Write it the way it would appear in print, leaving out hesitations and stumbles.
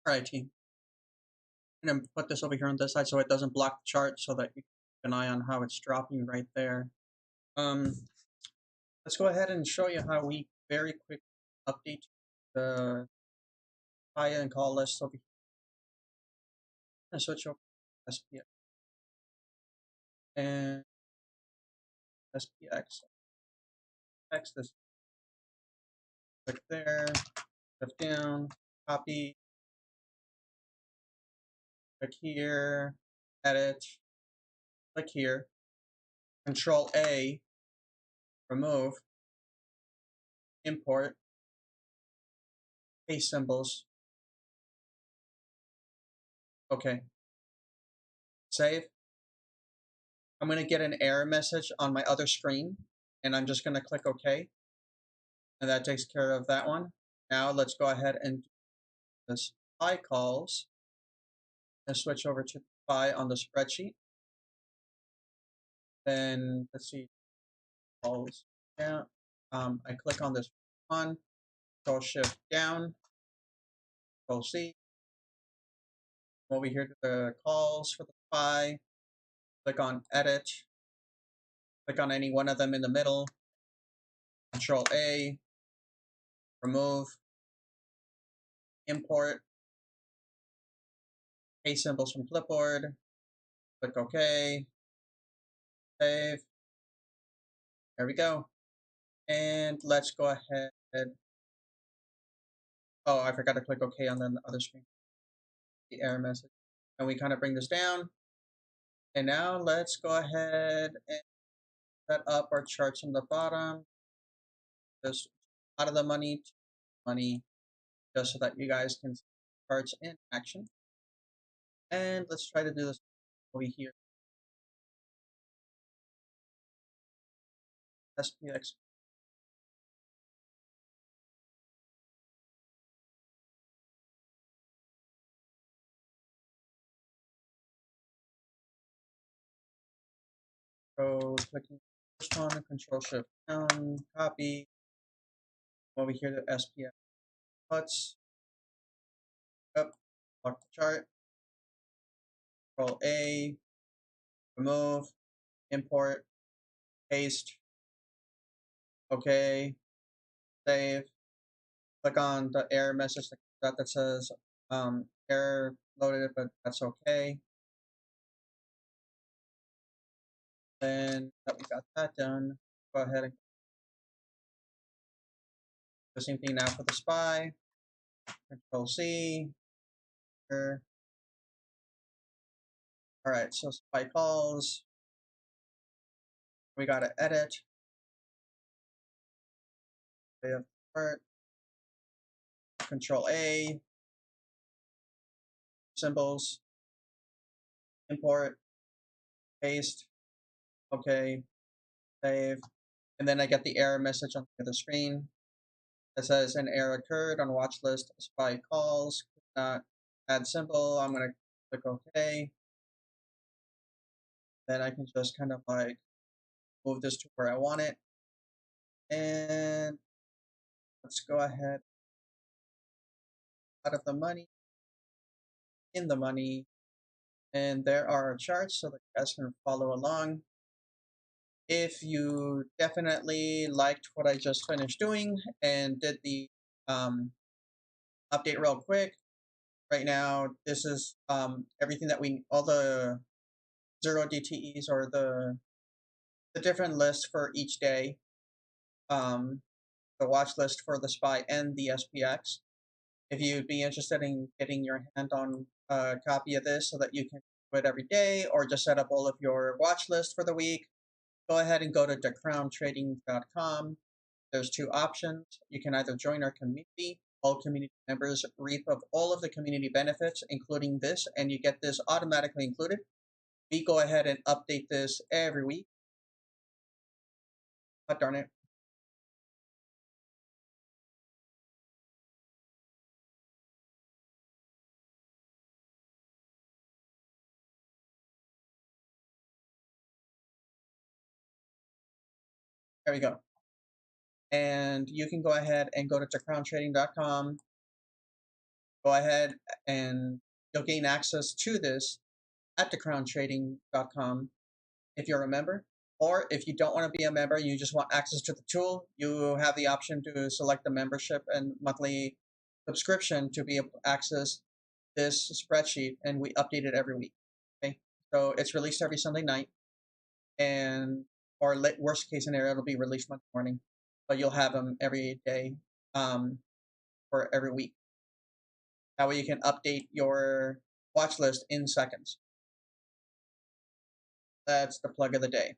All right, team. I'm going to put this over here on this side so it doesn't block the chart so that you keep an eye on how it's dropping right there. Let's go ahead and show you how we very quickly update the buy and call list over here. And switch over to SPX and SPX. X this, click there, lift down, copy, click here, edit, click here, Control A, remove, import, paste symbols. Okay. Save. I'm going to get an error message on my other screen, and I'm just going to click OK. And that takes care of that one. Now let's go ahead and do this SPY calls and switch over to SPY on the spreadsheet. Then let's see, calls down. I click on this one, Control Shift down, Control C. Over here to the calls for the SPY. Click on Edit. Click on any one of them in the middle. Control A. Remove. Import. Paste symbols from clipboard. Click OK. Save. There we go. And let's go ahead. Oh, I forgot to click OK on the other screen. The error message. And we kind of bring this down. And now let's go ahead and set up our charts on the bottom. Just out of the money to money, just so that you guys can see charts in action. And let's try to do this over here. SPX. So clicking first one, Control Shift down, copy. Over here to SPX puts. Up, lock the chart. Control A, remove, import, paste. OK, save. Click on the error message that says error loaded, but that's okay. Then that we got that done, go ahead and the same thing now for the SPY. Control C. Here. All right, so SPY calls. We got to edit. We have part. Control A. Symbols. Import. Paste. Okay. Save. And then I get the error message on the other screen that says an error occurred on watch list SPY calls. Not add symbol. I'm going to click OK. Then I can just kind of like move this to where I want it. And let's go ahead. Out of the money, in the money, and there are our charts so that you guys can follow along. If you definitely liked what I just finished doing and did the update real quick, right now this is everything that all the 0 DTEs or the different lists for each day, the watch list for the SPY and the SPX. If you'd be interested in getting your hand on a copy of this so that you can do it every day or just set up all of your watch list for the week, go ahead and go to thecrowntrading.com. There's two options. You can either join our community. All community members reap of all of the community benefits, including this, and you get this automatically included. We go ahead and update this every week. Oh, darn it. There we go. And you can go ahead and go to techcrowntrading.com, go ahead and you'll gain access to this at thecrowntrading.com if you're a member. Or if you don't want to be a member, you just want access to the tool, you have the option to select the membership and monthly subscription to be able to access this spreadsheet, and we update it every week. Okay, so it's released every Sunday night, and or worst case scenario, it'll be released Monday morning, but you'll have them every day for every week. That way you can update your watch list in seconds. That's the plug of the day.